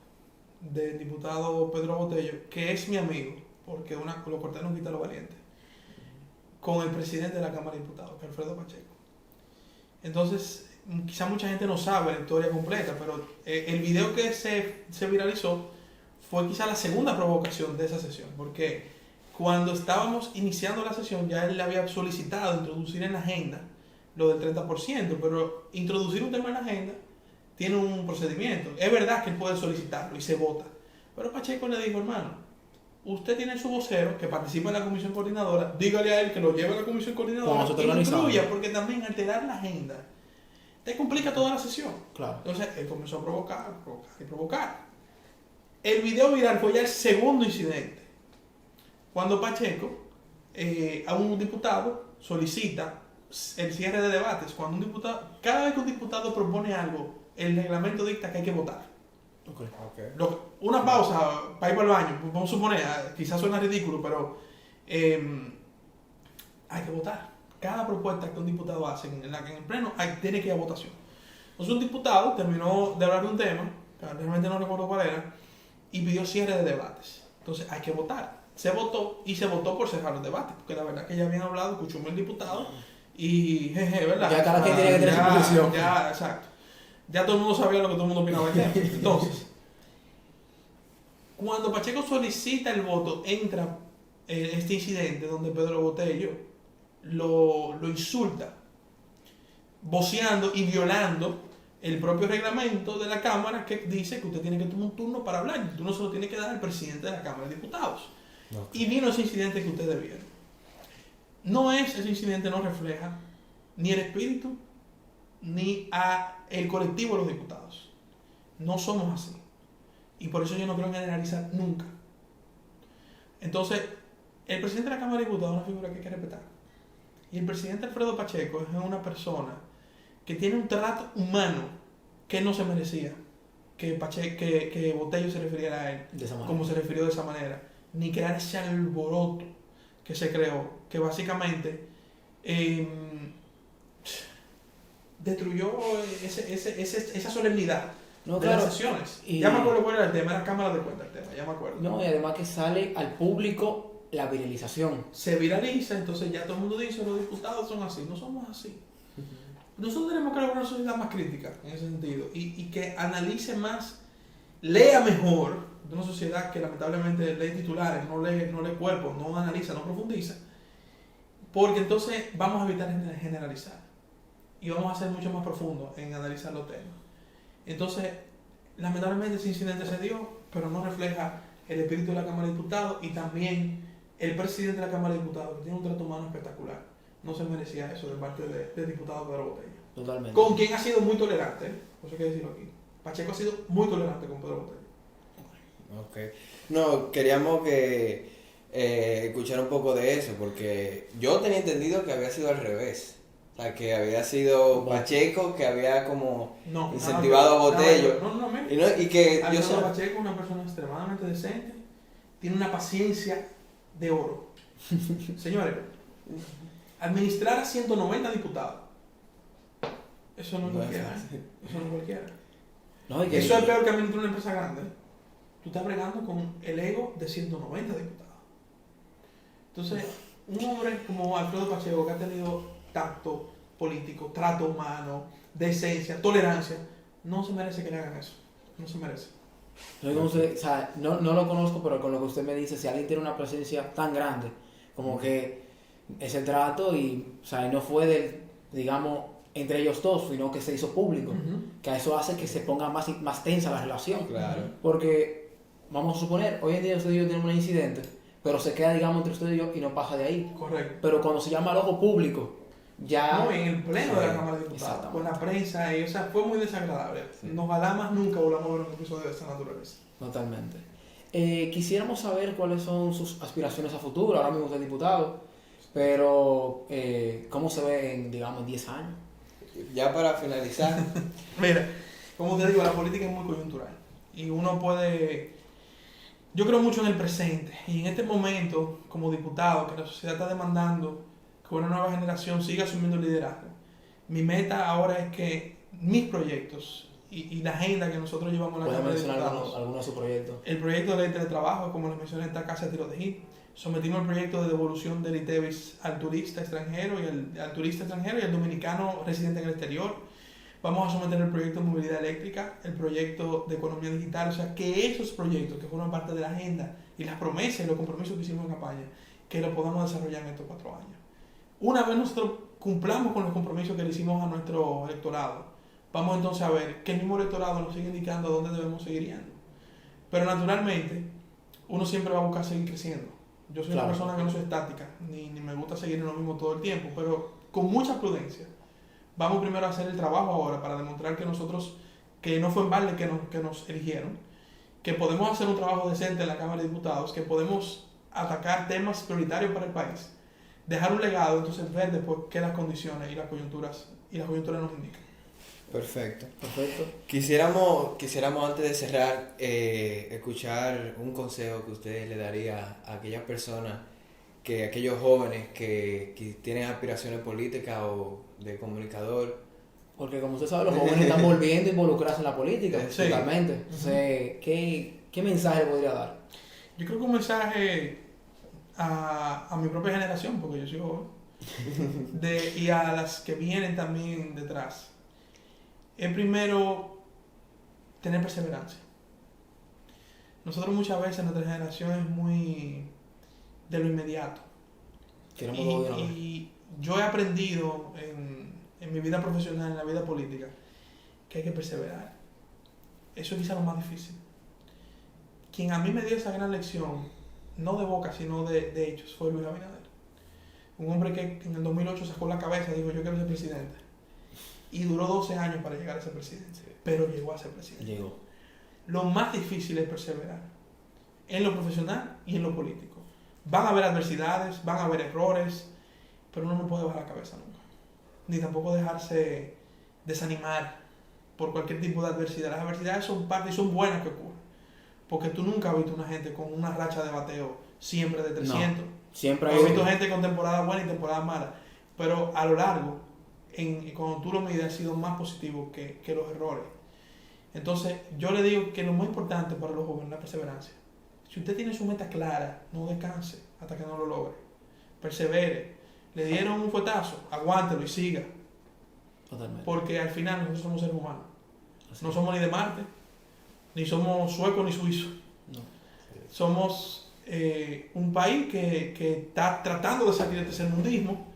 del diputado Pedro Botello, que es mi amigo, porque lo cortés no quita lo valiente, con el presidente de la Cámara de Diputados, Alfredo Pacheco. Entonces, quizá mucha gente no sabe la historia completa, pero el video que se viralizó fue quizá la segunda provocación de esa sesión, porque cuando estábamos iniciando la sesión ya él le había solicitado introducir en la agenda lo del 30%, pero introducir un tema en la agenda tiene un procedimiento. Es verdad que él puede solicitarlo y se vota, pero Pacheco le dijo, hermano, usted tiene su vocero que participa en la comisión coordinadora, dígale a él que lo lleve a la comisión coordinadora y lo incluya, porque también alterar la agenda te complica toda la sesión. Claro. Entonces él comenzó a provocar. El video viral fue ya el segundo incidente, cuando Pacheco a un diputado solicita el cierre de debates. Cada vez que un diputado propone algo, el reglamento dicta que hay que votar. Okay. Una pausa para ir para el baño, vamos a suponer, quizás suena ridículo, pero hay que votar. Cada propuesta que un diputado hace en el pleno tiene que ir a votación. Entonces un diputado terminó de hablar de un tema, que realmente no recuerdo cuál era, y pidió cierre de debates. Entonces hay que votar. Se votó y se votó por cerrar los debates, porque la verdad que ya habían hablado, escuchó el diputado y jeje, ¿verdad? Ya cada quien tiene que tener su posición. Ya, exacto. Ya todo el mundo sabía lo que todo el mundo opinaba del tema. Entonces, cuando Pacheco solicita el voto, entra este incidente donde Pedro Botello lo insulta, voceando y violando el propio reglamento de la Cámara que dice que usted tiene que tomar un turno para hablar. El turno se lo tiene que dar al presidente de la Cámara de Diputados. Okay. Y vino ese incidente que ustedes vieron. Ese incidente no refleja ni el espíritu ni el colectivo de los diputados. No somos así. Y por eso yo no creo en generalizar nunca. Entonces, el presidente de la Cámara de Diputados es una figura que hay que respetar. Y el presidente Alfredo Pacheco es una persona que tiene un trato humano que no se merecía que Botello se refiriera a él como se refirió de esa manera, ni crear ese alboroto que se creó, que básicamente destruyó esa solemnidad de las sesiones. Ya me acuerdo cuál era el tema, era Cámara de Cuentas el tema, ya me acuerdo. No, y además que sale al público la viralización. Se viraliza, entonces ya todo el mundo dice, los diputados son así, no somos así. Nosotros tenemos que crear una sociedad más crítica en ese sentido y que analice más, lea mejor de una sociedad que lamentablemente lee titulares, no lee cuerpos, no analiza, no profundiza, porque entonces vamos a evitar generalizar y vamos a ser mucho más profundos en analizar los temas. Entonces, lamentablemente ese incidente se dio, pero no refleja el espíritu de la Cámara de Diputados y también el presidente de la Cámara de Diputados, que tiene un trato humano espectacular. No se merecía eso de parte del diputado Pedro Botello. Totalmente. Con quien ha sido muy tolerante, por eso hay que decirlo aquí. Pacheco ha sido muy tolerante con Pedro Botello. Ok. No, queríamos que escuchar un poco de eso, porque yo tenía entendido que había sido al revés. O sea, que había sido Pacheco que había como incentivado a Botello. Y que yo sé... Pacheco es una persona extremadamente decente, tiene una paciencia de oro. Señores, administrar a 190 diputados, eso no es cualquiera. Eso no es cualquiera. No, eso es peor que administrar una empresa grande. Tú estás bregando con el ego de 190 diputados. Entonces, un hombre como Alfredo Pacheco, que ha tenido tacto político, trato humano, decencia, tolerancia, no se merece que le hagan eso. No se merece. No lo conozco, pero con lo que usted me dice, si alguien tiene una presencia tan grande, como que ese trato no fue digamos, entre ellos dos, sino que se hizo público, que eso hace que se ponga más tensa la relación. Claro. Porque, vamos a suponer, hoy en día usted y yo tenemos un incidente, pero se queda, digamos, entre usted y yo y no pasa de ahí. Correcto. Pero cuando se llama al ojo público, ya... No, en el pleno de la Cámara de Diputados, con la prensa, fue muy desagradable. Sí. Ojalá más nunca volvamos a ver un episodio de esta naturaleza. Totalmente. Quisiéramos saber cuáles son sus aspiraciones a futuro. Ahora mismo usted es diputado, pero ¿cómo se ve en, digamos, 10 años? Ya para finalizar. Mira, como te digo, la política es muy coyuntural. Y uno puede... Yo creo mucho en el presente. Y en este momento, como diputado, que la sociedad está demandando que una nueva generación siga asumiendo el liderazgo, mi meta ahora es que mis proyectos y la agenda que nosotros llevamos a la Cámara de Diputados... algunos de sus proyectos? El proyecto de ley de teletrabajo, como les mencioné, está casi a tiro de hit. Sometimos el proyecto de devolución del ITEVIS al turista extranjero y al dominicano residente en el exterior. Vamos a someter el proyecto de movilidad eléctrica, el proyecto de economía digital, o sea, que esos proyectos que forman parte de la agenda y las promesas y los compromisos que hicimos en campaña, que los podamos desarrollar en estos 4 años. Una vez nosotros cumplamos con los compromisos que le hicimos a nuestro electorado, vamos entonces a ver que el mismo electorado nos sigue indicando a dónde debemos seguir yendo. Pero naturalmente, uno siempre va a buscar seguir creciendo. Yo soy una persona que no soy estática, ni me gusta seguir en lo mismo todo el tiempo, pero con mucha prudencia. Vamos primero a hacer el trabajo ahora para demostrar que nosotros, que no fue en balde que nos eligieron, que podemos hacer un trabajo decente en la Cámara de Diputados, que podemos atacar temas prioritarios para el país, dejar un legado, entonces ver después qué las condiciones y las coyunturas nos indican. Perfecto. Quisiéramos antes de cerrar escuchar un consejo que usted le daría a aquellas personas que aquellos jóvenes que tienen aspiraciones políticas o de comunicador? Porque como usted sabe, los jóvenes están volviendo a involucrarse en la política, Sí. totalmente. Entonces, ¿qué mensaje podría dar? Yo creo que un mensaje a mi propia generación, porque yo soy joven, y a las que vienen también detrás. Es primero tener perseverancia. Nosotros muchas veces, nuestra generación es muy de lo inmediato. Queremos todo de una vez. Y yo he aprendido en mi vida profesional, en la vida política, que hay que perseverar. Eso es quizá lo más difícil. Quien a mí me dio esa gran lección, no de boca, sino de hechos, fue Luis Abinader. Un hombre que en el 2008 sacó la cabeza y dijo, yo quiero ser presidente. Y duró 12 años para llegar a ser presidente, pero llegó a ser presidente. Llegó. Lo más difícil es perseverar, en lo profesional y en lo político. Van a haber adversidades, van a haber errores, pero uno no puede bajar la cabeza nunca. Ni tampoco dejarse desanimar por cualquier tipo de adversidad. Las adversidades son parte y son buenas que ocurren. Porque tú nunca has visto una gente con una racha de bateo siempre de 300. No, siempre Has visto gente con temporada buena y temporada mala. Pero a lo largo, cuando tú lo mides, ha sido más positivo que los errores. Entonces, yo le digo que lo más importante para los jóvenes es la perseverancia. Si usted tiene su meta clara, no descanse hasta que no lo logre. Persevere. Le dieron un fuetazo, aguántelo y siga. Totalmente. Porque al final nosotros somos seres humanos. Así. No somos ni de Marte, ni somos suecos ni suizos. No. Somos un país que está tratando de salir de este tercermundismo,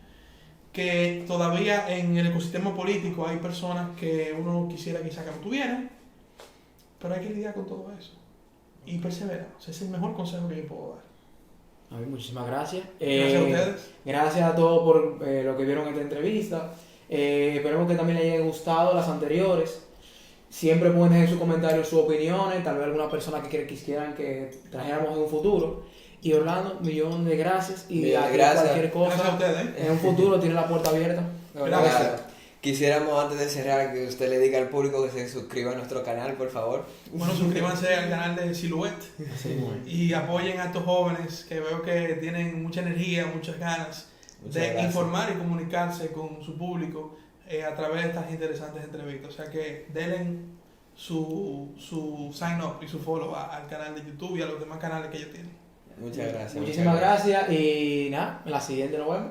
que todavía en el ecosistema político hay personas que uno quisiera quizá que no tuvieran, pero hay que lidiar con todo eso. Y persevera. O sea, ese es el mejor consejo que yo puedo dar. A mí, muchísimas gracias. Gracias a ustedes. Gracias a todos por lo que vieron en esta entrevista. Esperemos que también les hayan gustado las anteriores. Siempre pueden dejar sus comentarios, sus opiniones, tal vez alguna persona que quisieran que trajéramos en un futuro. Y Orlando, millón de gracias. Y Millón de aquí gracias. cualquier cosa, Gracias a ustedes. en un futuro tiene la puerta abierta. Gracias. Quisiéramos antes de cerrar que usted le diga al público que se suscriba a nuestro canal, por favor. Bueno, suscríbanse al canal de Silhouette y apoyen a estos jóvenes que veo que tienen mucha energía, muchas ganas Muchas de gracias. informar y comunicarse con su público a través de estas interesantes entrevistas. O sea que denle su sign up y su follow al canal de YouTube y a los demás canales que ellos tienen. Muchas gracias. Muchísimas gracias y nada, en la siguiente nos vemos.